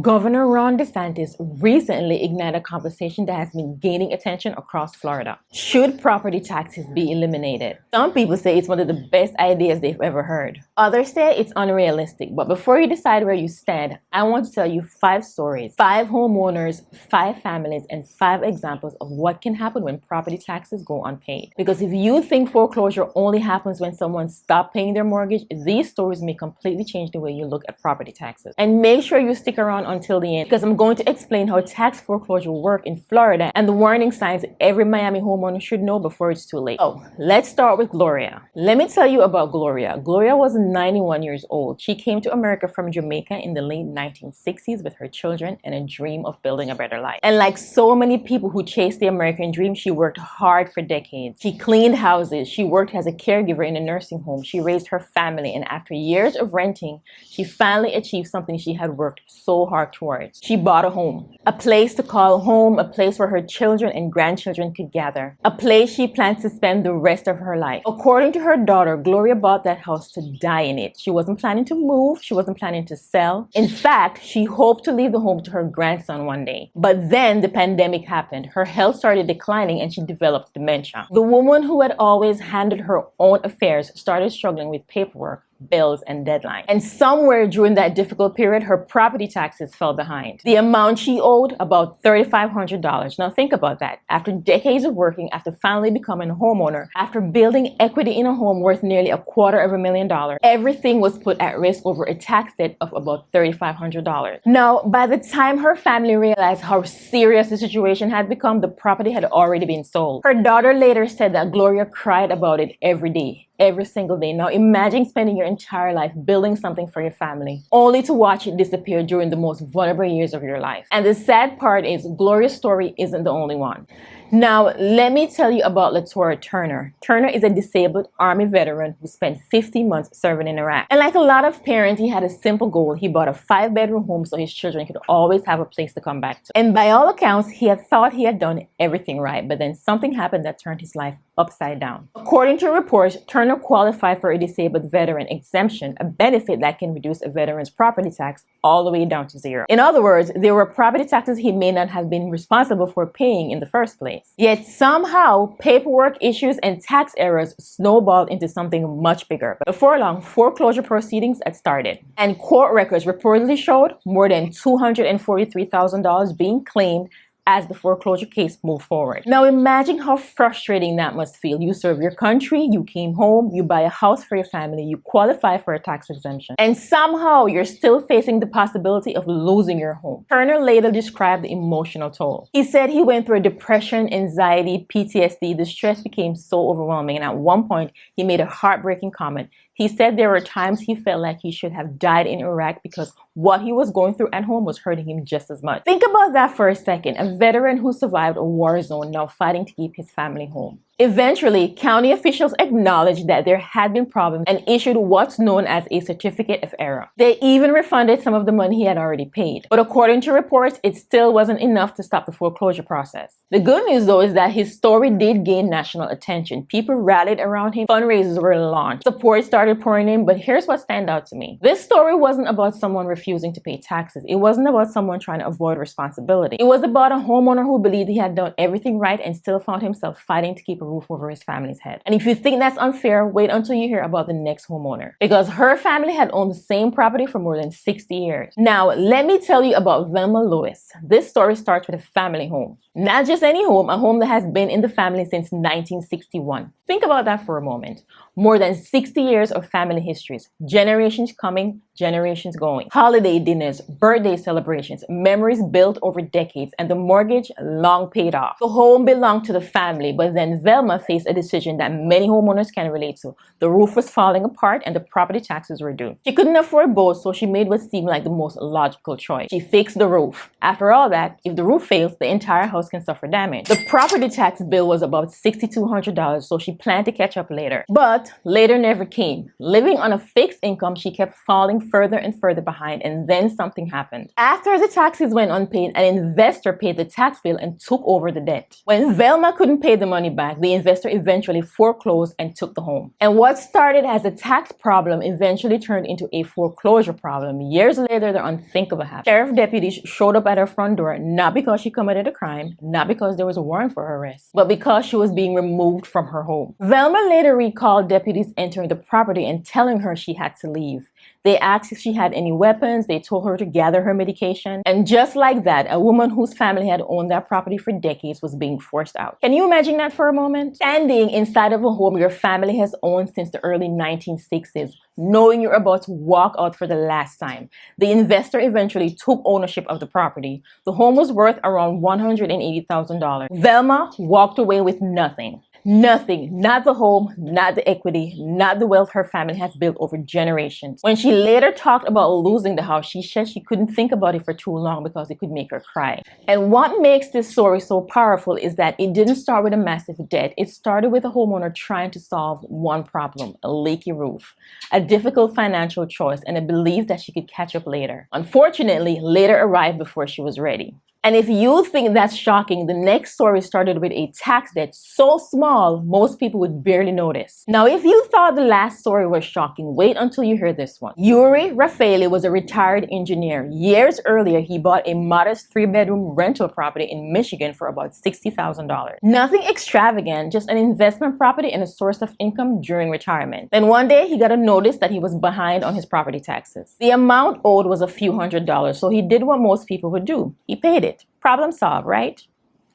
Governor Ron DeSantis recently ignited a conversation that has been gaining attention across Florida. Should property taxes be eliminated? Some people say it's one of the best ideas they've ever heard. Others say it's unrealistic. But before you decide where you stand, I want to tell you 5 stories, 5 homeowners, 5 families, and 5 examples of what can happen when property taxes go unpaid. Because if you think foreclosure only happens when someone stops paying their mortgage, these stories may completely change the way you look at property taxes. And make sure you stick around until the end, because I'm going to explain how tax foreclosure work in Florida and the warning signs every Miami homeowner should know before it's too late. So let's start with Gloria. Let me tell you about Gloria. Gloria was 91 years old. She came to America from Jamaica in the late 1960s with her children and a dream of building a better life. And like so many people who chase the American dream, she worked hard for decades. She cleaned houses. She worked as a caregiver in a nursing home. She raised her family, and after years of renting, she finally achieved something she had worked so hard towards. She bought a home, a place to call home, a place where her children and grandchildren could gather, a place she planned to spend the rest of her life. According to her daughter, Gloria bought that house to die in it. She wasn't planning to move. She wasn't planning to sell. In fact, she hoped to leave the home to her grandson one day. But then the pandemic happened. Her health started declining and she developed dementia. The woman who had always handled her own affairs started struggling with paperwork, bills, and deadlines. And somewhere during that difficult period, her property taxes fell behind. The amount she owed, about $3,500. Now think about that. After decades of working, after finally becoming a homeowner, after building equity in a home worth nearly $250,000, everything was put at risk over a tax debt of about $3,500. Now, by the time her family realized how serious the situation had become, the property had already been sold. Her daughter later said that Gloria cried about it every day, every single day. Now imagine spending your entire life building something for your family, only to watch it disappear during the most vulnerable years of your life. And the sad part is, Gloria's story isn't the only one. Now, let me tell you about Latoya Turner. Turner is a disabled Army veteran who spent 50 months serving in Iraq. And like a lot of parents, he had a simple goal. He bought a 5-bedroom home so his children could always have a place to come back to. And by all accounts, he had thought he had done everything right, but then something happened that turned his life upside down. According to reports, Turner qualified for a disabled veteran exemption, a benefit that can reduce a veteran's property tax all the way down to 0. In other words, there were property taxes he may not have been responsible for paying in the first place. Yet somehow, paperwork issues and tax errors snowballed into something much bigger. But before long, foreclosure proceedings had started. And court records reportedly showed more than $243,000 being claimed as the foreclosure case moved forward. Now imagine how frustrating that must feel. You serve your country, you came home, you buy a house for your family, you qualify for a tax exemption, and somehow you're still facing the possibility of losing your home. Turner later described the emotional toll. He said he went through depression, anxiety, PTSD. The stress became so overwhelming, and at one point he made a heartbreaking comment. He said there were times he felt like he should have died in Iraq because what he was going through at home was hurting him just as much. Think about that for a second. A veteran who survived a war zone now fighting to keep his family home. Eventually, county officials acknowledged that there had been problems and issued what's known as a certificate of error. They even refunded some of the money he had already paid. But according to reports, it still wasn't enough to stop the foreclosure process. The good news, though, is that his story did gain national attention. People rallied around him, fundraisers were launched, support started pouring in. But here's what stand out to me. This story wasn't about someone refusing to pay taxes. It wasn't about someone trying to avoid responsibility. It was about a homeowner who believed he had done everything right and still found himself fighting to keep a roof over his family's head. And if you think that's unfair, wait until you hear about the next homeowner, because her family had owned the same property for more than 60 years. Now, let me tell you about Velma Lewis. This story starts with a family home. Not just any home, a home that has been in the family since 1961. Think about that for a moment. More than 60 years of family histories, generations coming, generations going. Holiday dinners, birthday celebrations, memories built over decades, and the mortgage long paid off. The home belonged to the family, but then Velma faced a decision that many homeowners can relate to. The roof was falling apart and the property taxes were due. She couldn't afford both, so she made what seemed like the most logical choice. She fixed the roof. After all that, if the roof fails, the entire house can suffer damage. The property tax bill was about $6,200, so she planned to catch up later. But But later never came. Living on a fixed income, she kept falling further and further behind, and then something happened. After the taxes went unpaid, an investor paid the tax bill and took over the debt. When Velma couldn't pay the money back, the investor eventually foreclosed and took the home. And what started as a tax problem eventually turned into a foreclosure problem. Years later, the unthinkable happened. Sheriff deputies showed up at her front door, not because she committed a crime, not because there was a warrant for her arrest, but because she was being removed from her home. Velma later recalled deputies entering the property and telling her she had to leave. They asked if she had any weapons. They told her to gather her medication. And just like that, a woman whose family had owned that property for decades was being forced out. Can you imagine that for a moment? Standing inside of a home your family has owned since the early 1960s, knowing you're about to walk out for the last time. The investor eventually took ownership of the property. The home was worth around $180,000. Velma walked away with nothing. Nothing, not the home, not the equity, not the wealth her family has built over generations. When she later talked about losing the house, she said she couldn't think about it for too long because it could make her cry. And what makes this story so powerful is that it didn't start with a massive debt. It started with a homeowner trying to solve one problem, a leaky roof, a difficult financial choice, and a belief that she could catch up later. Unfortunately, later arrived before she was ready. And if you think that's shocking, the next story started with a tax debt so small, most people would barely notice. Now, if you thought the last story was shocking, wait until you hear this one. Rafaeli was a retired engineer. Years earlier, he bought a modest 3-bedroom rental property in Michigan for about $60,000. Nothing extravagant, just an investment property and a source of income during retirement. Then one day, he got a notice that he was behind on his property taxes. The amount owed was a few $100s, so he did what most people would do. He paid it. Problem solved, right?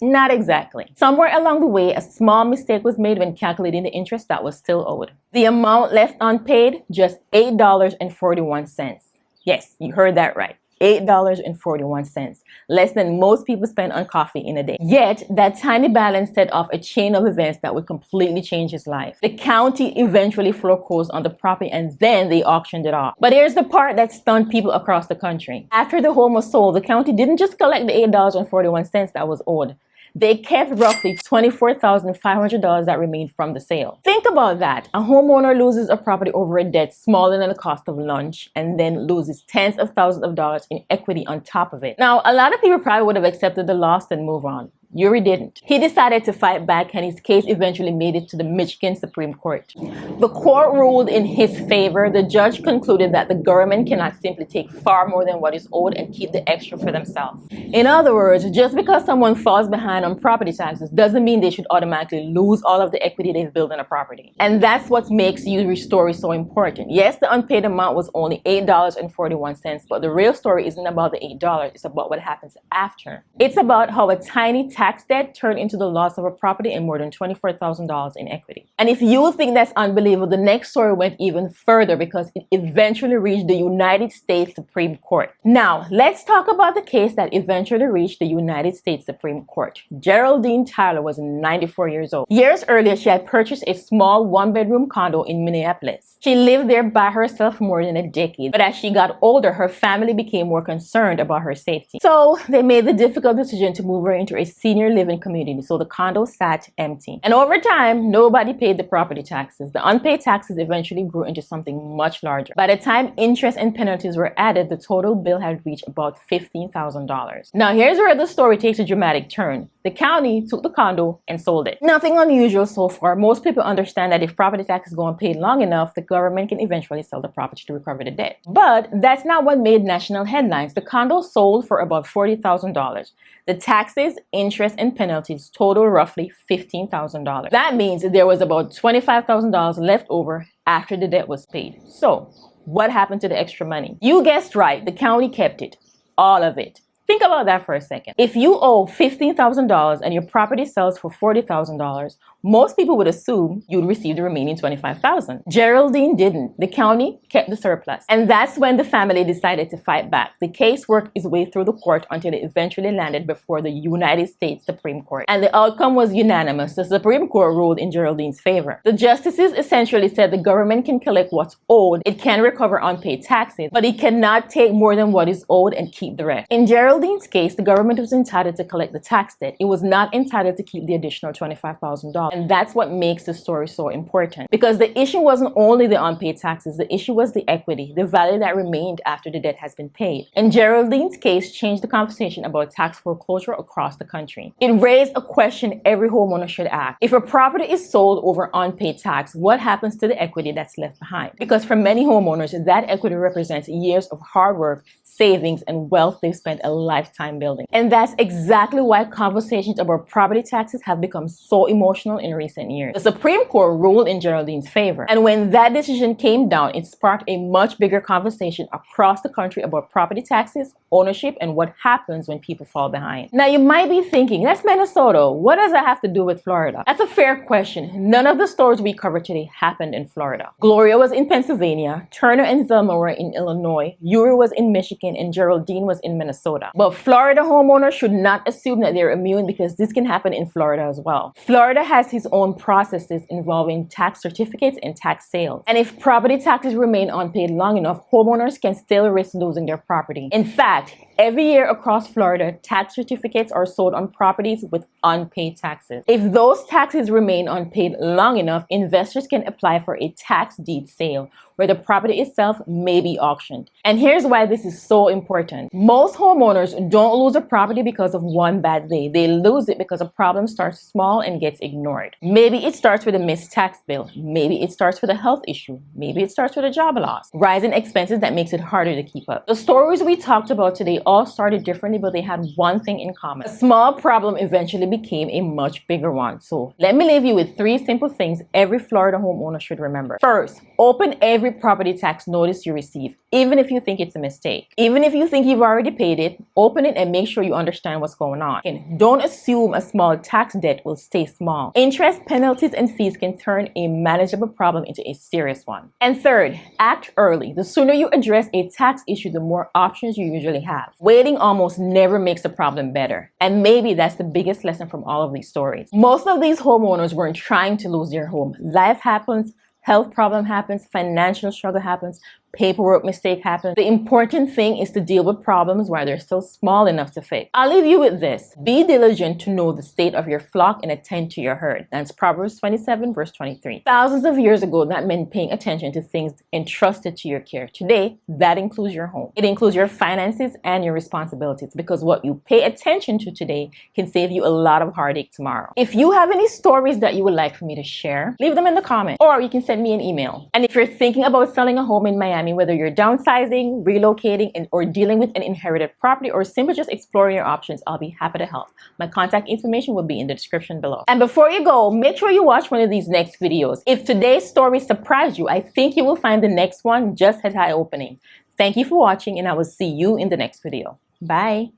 Not exactly. Somewhere along the way, a small mistake was made when calculating the interest that was still owed. The amount left unpaid, just $8.41. Yes, you heard that right. $8.41, less than most people spend on coffee in a day. Yet, that tiny balance set off a chain of events that would completely change his life. The county eventually foreclosed on the property and then they auctioned it off. But here's the part that stunned people across the country. After the home was sold, the county didn't just collect the $8.41 that was owed. They kept roughly $24,500 that remained from the sale. Think about that. A homeowner loses a property over a debt smaller than the cost of lunch and then loses tens of thousands of dollars in equity on top of it. Now, a lot of people probably would have accepted the loss and move on. Uri didn't. He decided to fight back and his case eventually made it to the Michigan Supreme Court. The court ruled in his favor. The judge concluded that the government cannot simply take far more than what is owed and keep the extra for themselves. In other words, just because someone falls behind on property taxes doesn't mean they should automatically lose all of the equity they've built in a property. And that's what makes Uri's story so important. Yes, the unpaid amount was only $8.41, but the real story isn't about the $8, it's about what happens after. It's about how a tiny tax debt turned into the loss of a property and more than $24,000 in equity. And if you think that's unbelievable, the next story went even further because it eventually reached the United States Supreme Court. Now, let's talk about the case that eventually reached the United States Supreme Court. Geraldine Tyler was 94 years old. Years earlier, she had purchased a small 1-bedroom condo in Minneapolis. She lived there by herself for more than a decade, but as she got older, her family became more concerned about her safety. So they made the difficult decision to move her into a senior living community, so the condo sat empty. And over time, nobody paid the property taxes. The unpaid taxes eventually grew into something much larger. By the time interest and penalties were added, the total bill had reached about $15,000. Now here's where the story takes a dramatic turn. The county took the condo and sold it. Nothing unusual so far. Most people understand that if property taxes go unpaid long enough, the government can eventually sell the property to recover the debt. But that's not what made national headlines. The condo sold for about $40,000. The taxes, interest, and penalties total roughly $15,000. That means there was about $25,000 left over after the debt was paid. So, what happened to the extra money? You guessed right, the county kept it. All of it. Think about that for a second. If you owe $15,000 and your property sells for $40,000, most people would assume you'd receive the remaining $25,000. Geraldine didn't. The county kept the surplus. And that's when the family decided to fight back. The case worked its way through the court until it eventually landed before the United States Supreme Court. And the outcome was unanimous. The Supreme Court ruled in Geraldine's favor. The justices essentially said the government can collect what's owed, it can recover unpaid taxes, but it cannot take more than what is owed and keep the rest. In Geraldine's Geraldine's case, the government was entitled to collect the tax debt. It was not entitled to keep the additional $25,000. And that's what makes the story so important. Because the issue wasn't only the unpaid taxes, the issue was the equity, the value that remained after the debt has been paid. And Geraldine's case changed the conversation about tax foreclosure across the country. It raised a question every homeowner should ask. If a property is sold over unpaid tax, what happens to the equity that's left behind? Because for many homeowners, that equity represents years of hard work, savings, and wealth they've spent a lifetime building. And that's exactly why conversations about property taxes have become so emotional in recent years. The Supreme Court ruled in Geraldine's favor. And when that decision came down, it sparked a much bigger conversation across the country about property taxes, ownership, and what happens when people fall behind. Now, you might be thinking, that's Minnesota. What does that have to do with Florida? That's a fair question. None of the stories we cover today happened in Florida. Gloria was in Pennsylvania, Turner and Zelma were in Illinois, Yuri was in Michigan, and Geraldine was in Minnesota. But Florida homeowners should not assume that they're immune, because this can happen in Florida as well. Florida has its own processes involving tax certificates and tax sales. And if property taxes remain unpaid long enough, homeowners can still risk losing their property. In fact, every year across Florida, tax certificates are sold on properties with unpaid taxes. If those taxes remain unpaid long enough, investors can apply for a tax deed sale, where the property itself may be auctioned. And here's why this is so important. Most homeowners don't lose a property because of one bad day. They lose it because a problem starts small and gets ignored. Maybe it starts with a missed tax bill. Maybe it starts with a health issue. Maybe it starts with a job loss. Rising expenses that makes it harder to keep up. The stories we talked about today all started differently, but they had one thing in common. A small problem eventually became a much bigger one. So let me leave you with 3 simple things every Florida homeowner should remember. First, open every property tax notice you receive, even if you think it's a mistake. Even if you think you've already paid it, open it and make sure you understand what's going on. And don't assume a small tax debt will stay small. Interest, penalties, and fees can turn a manageable problem into a serious one. And third, act early. The sooner you address a tax issue, the more options you usually have. Waiting almost never makes the problem better. And maybe that's the biggest lesson from all of these stories. Most of these homeowners weren't trying to lose their home. Life happens, health problem happens, financial struggle happens, paperwork mistake happens. The important thing is to deal with problems while they're still small enough to fix. I'll leave you with this. Be diligent to know the state of your flock and attend to your herd. That's Proverbs 27 verse 23. Thousands of years ago, that meant paying attention to things entrusted to your care. Today, that includes your home. It includes your finances and your responsibilities, because what you pay attention to today can save you a lot of heartache tomorrow. If you have any stories that you would like for me to share, leave them in the comments, or you can send me an email. And if you're thinking about selling a home in Miami, whether you're downsizing, relocating, or dealing with an inherited property, or simply just exploring your options, I'll be happy to help. My contact information will be in the description below. And before you go, make sure you watch one of these next videos. If today's story surprised you, I think you will find the next one just as eye-opening. Thank you for watching, and I will see you in the next video. Bye.